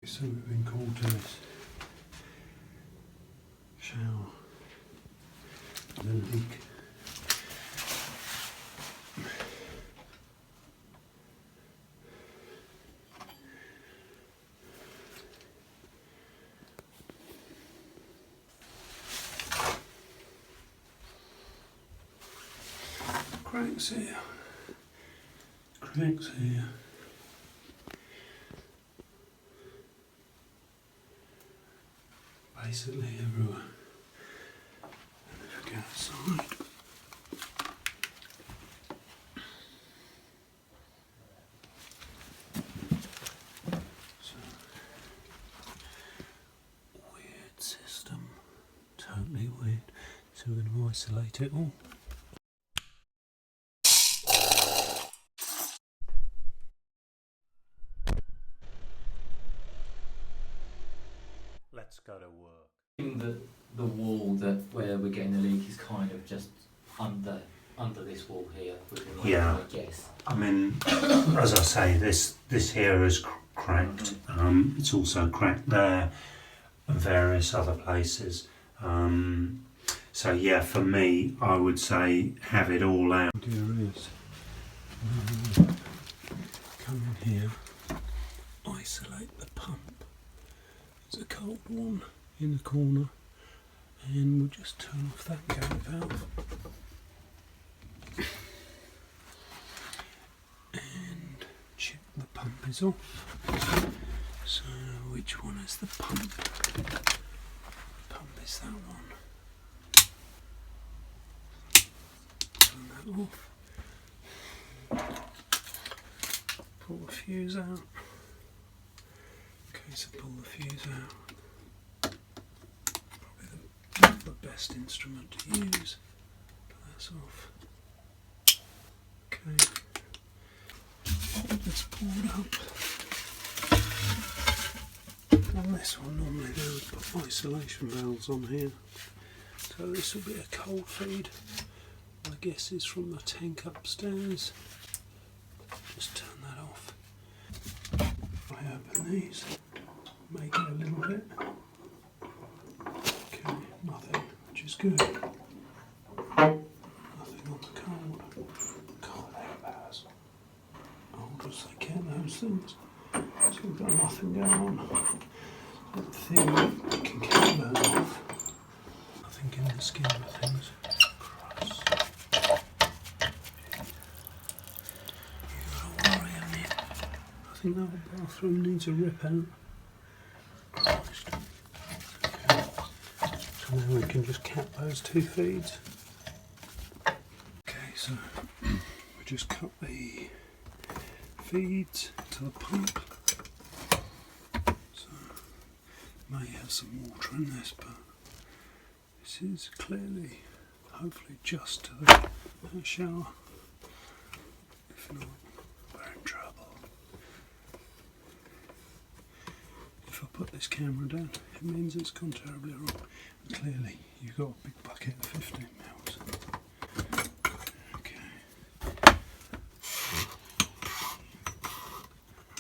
So we've been called to this shower, the leak. Cracks here, cracks here. Basically everywhere. And if we go outside, so weird system, totally weird. So we're going to isolate it all. Let's go to work. The wall that where we're getting the leak is kind of just under this wall here. Yeah. I guess. I mean, as I say, this here is cracked. It's also cracked there and various other places. So yeah, for me, I would say have it all out. Here is. Come in here, isolate the pump. It's a cold one in the corner, and we'll just turn off that gate valve. And check the pump is off. So which one is the pump? Pump is that one. Turn that off. Pull the fuse out. Okay, so pull the fuse out. Probably the best instrument to use. Put that's off. Okay. It's pulled up. On this one, normally they would put isolation valves on here. So this will be a cold feed. My guess is from the tank upstairs. Just turn that off. I open these, make it a little bit. Okay, nothing, which is good. Nothing on the cold. God, they're bad. Old as they get, those things. So we've got nothing going on. That thing can keep those off. I think in the scheme of things. Christ. You've got to worry, haven't you? I think that whole bathroom needs a rip out. Christ. Okay. So now we can just cap those two feeds. Okay, so we just cut the feeds to the pump. So may have some water in this, but this is clearly, hopefully, just to the shower. If not, we're in trouble. If I put this camera down, it means it's gone terribly wrong. And clearly, you've got a big bucket of 15 mils. Okay.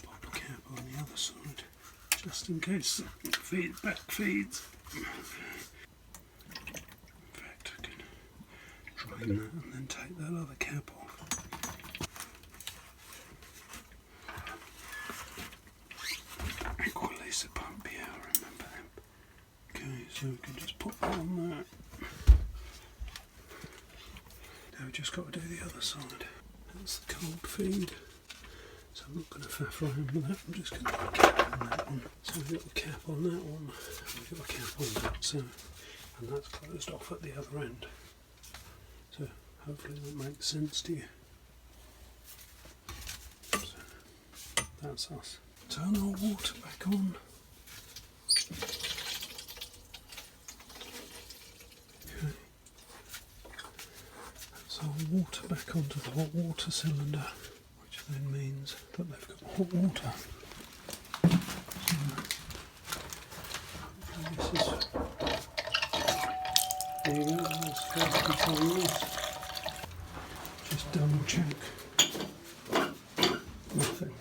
Pop the cap on the other side, just in case the back feeds. In fact, I can drain that and then take that other cap off. Equalize the pump here, I remember them. Okay, so we can just put that on that. Now we've just got to do the other side. That's the cold feed. So I'm not going to faff around with that, I'm just going to put a cap on that one. So we've got the cap on that one, and we've got a cap on that, so, and that's closed off at the other end. So hopefully that makes sense to you. So that's us. Turn our water back on. Okay. That's our water back onto the hot water cylinder, which then means that they've got hot water. So, this is, there you go, that's first control this. Just double check. Nothing.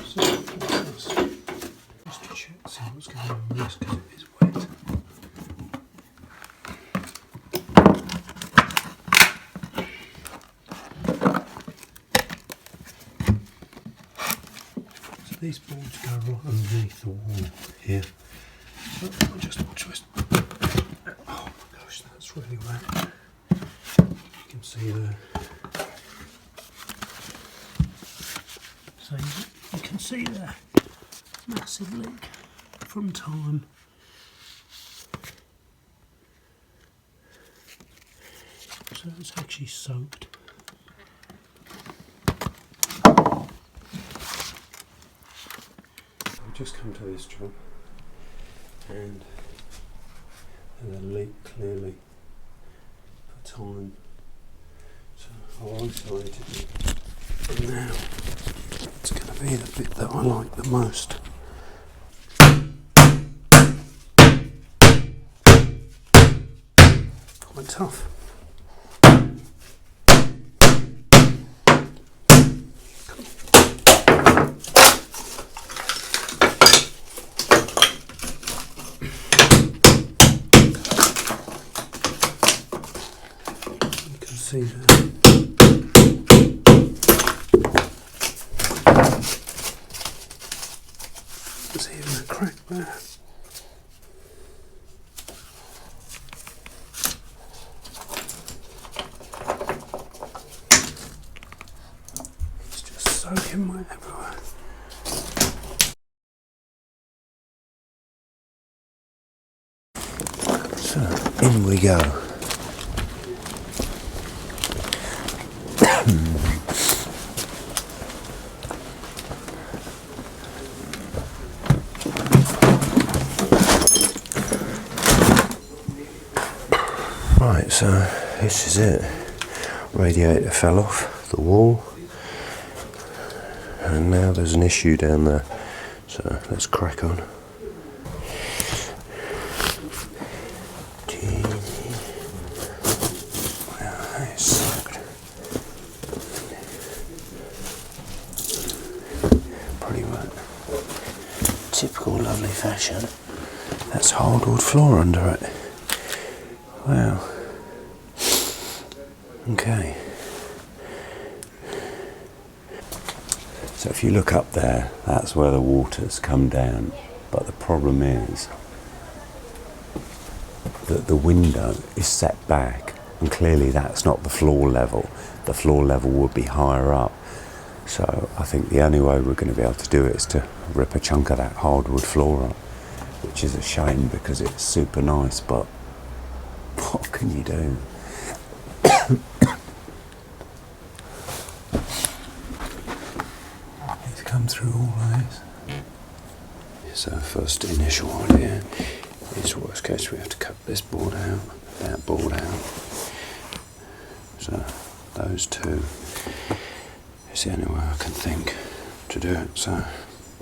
So that's us. these boards go right underneath the wall here. So I'll just twist. Oh my gosh, that's really wet. You can see there. So you can see there, massive leak from time. So it's actually soaked. I've just come to this job and there's a leak clearly for time. So I'll isolate it. And now it's going to be the bit that I like the most. Quite tough. See there. There's even a crack there. It's just soaking wet everywhere. So, in we go. Right, so this is it. Radiator fell off the wall, and now there's an issue down there. So let's crack on. Wow, it's soaked. Pretty wet. Typical lovely fashion. That's hardwood floor under it. Wow. Okay. So if you look up there, that's where the water's come down. But the problem is that the window is set back, and clearly that's not the floor level. The floor level would be higher up. So I think the only way we're going to be able to do it is to rip a chunk of that hardwood floor up, which is a shame because it's super nice, but what can you do? It's come through all those. So first initial idea is worst case we have to cut this board out, that board out. So those two is the only way I can think to do it. So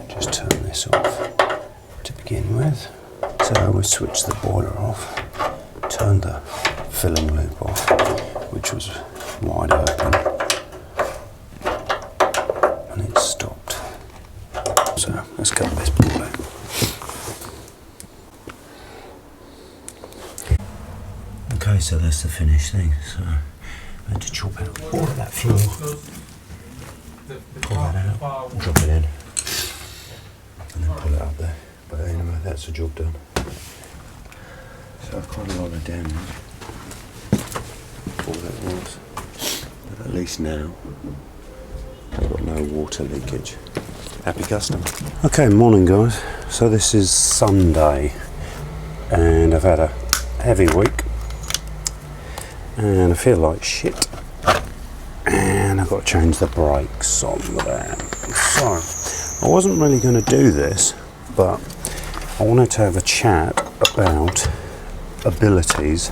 just turn this off to begin with. So we switch the boiler off, turn the filling loop off, which was wide open, and it stopped. So let's cut this board out. Okay, so that's the finished thing. So I had to chop out all of that floor, pull that out, drop it in, and then pull it up there. But anyway, that's the job done. So I've quite a lot of damage. All that was. But at least now I've got no water leakage. Happy customer. Okay, morning guys. So this is Sunday and I've had a heavy week and I feel like shit. And I've got to change the brakes on there. So I wasn't really going to do this, but I wanted to have a chat about abilities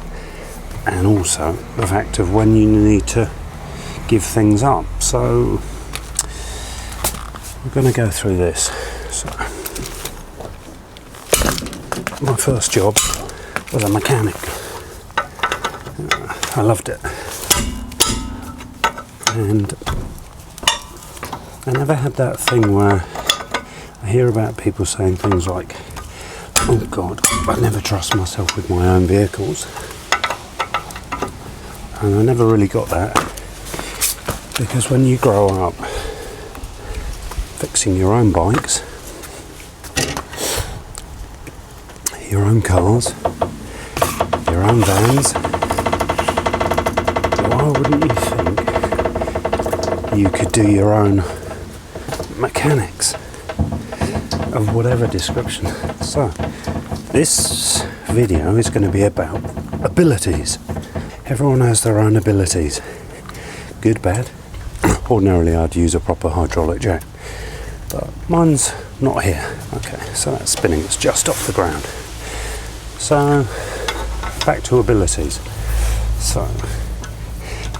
and also the fact of when you need to give things up. So we're going to go through this. So my first job was a mechanic. I loved it, and I never had that thing where I hear about people saying things like, oh God, I never trust myself with my own vehicles. And I never really got that, because when you grow up fixing your own bikes, your own cars, your own vans, why wouldn't you think you could do your own mechanics of whatever description? So this video is going to be about abilities. Everyone has their own abilities, good, bad. Ordinarily I'd use a proper hydraulic jack, but mine's not here. Okay, so that's spinning, it's just off the ground. So back to abilities. So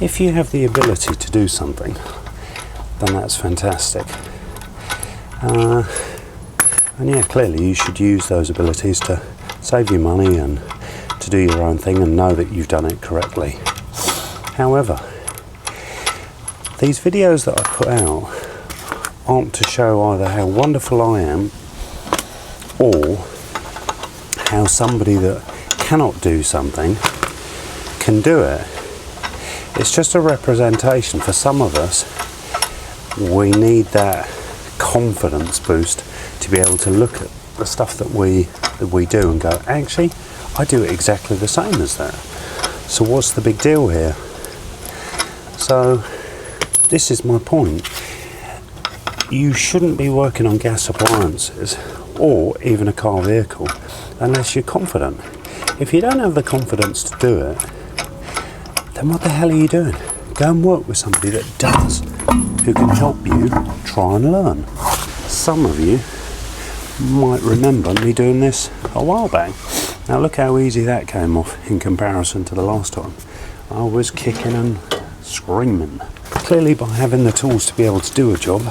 if you have the ability to do something, then that's fantastic. And yeah, clearly you should use those abilities to save you money and to do your own thing and know that you've done it correctly. However, these videos that I put out aren't to show either how wonderful I am or how somebody that cannot do something can do it. It's just a representation. For some of us, we need that confidence boost to be able to look at the stuff that we do and go, actually, I do it exactly the same as that. So what's the big deal here? So this is my point. You shouldn't be working on gas appliances or even a car vehicle unless you're confident. If you don't have the confidence to do it, then what the hell are you doing? Go and work with somebody that does, who can help you try and learn. Some of you might remember me doing this a while back. Now look how easy that came off in comparison to the last time. I was kicking and screaming. Clearly, by having the tools to be able to do a job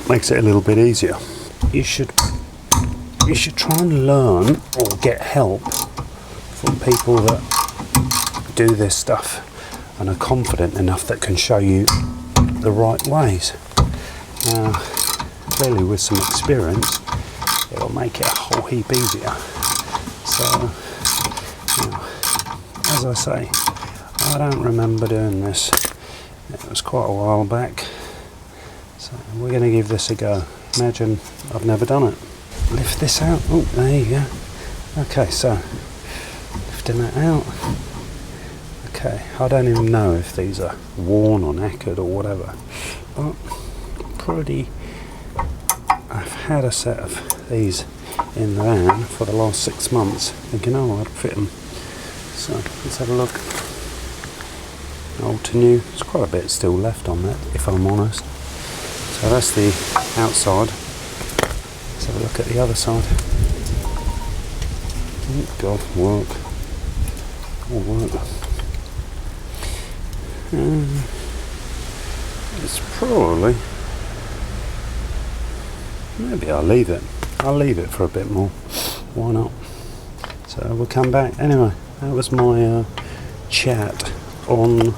makes it a little bit easier. You should try and learn or get help from people that do this stuff and are confident enough that can show you the right ways. Now, clearly with some experience, it'll make it a whole heap easier. So, you know, as I say, I don't remember doing this. It was quite a while back. So we're going to give this a go. Imagine I've never done it. Lift this out. Oh, there you go. Okay, so lifting that out. Okay, I don't even know if these are worn or knackered or whatever, but I've had a set of these in the van for the last 6 months, thinking, oh, I'd fit them. So let's have a look. Old to new. There's quite a bit still left on that, if I'm honest. So that's the outside. Let's have a look at the other side. Oh God, work. All work. It's probably, maybe I'll leave it for a bit more, why not? So we'll come back. Anyway, that was my chat on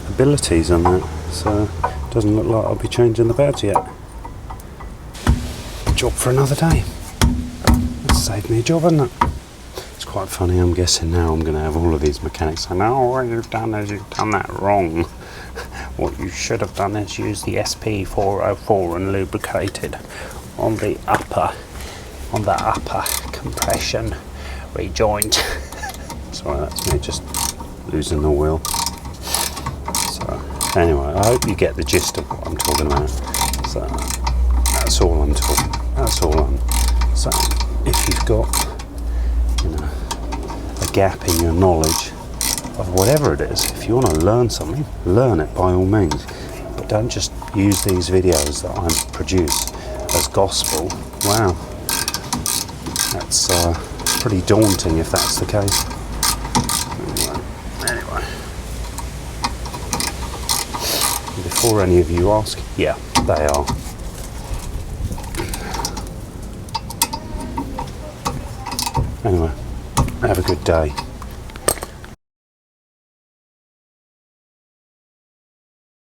abilities on that. So doesn't look like I'll be changing the pads yet. Job for another day. That saved me a job, hasn't it? It's quite funny. I'm guessing now I'm going to have all of these mechanics saying, oh, what you've done is you've done that wrong. What you should have done is use the SP404 and lubricated on the upper compression rejoint. Sorry, that's me just losing the wheel. So anyway, I hope you get the gist of what I'm talking about. So that's all I'm saying. If you've got, you know, a gap in your knowledge of whatever it is, if you want to learn something, learn it by all means, but don't just use these videos that I produce as gospel. Wow, that's pretty daunting if that's the case. Anyway, before any of you ask, yeah, they are. Anyway, have a good day.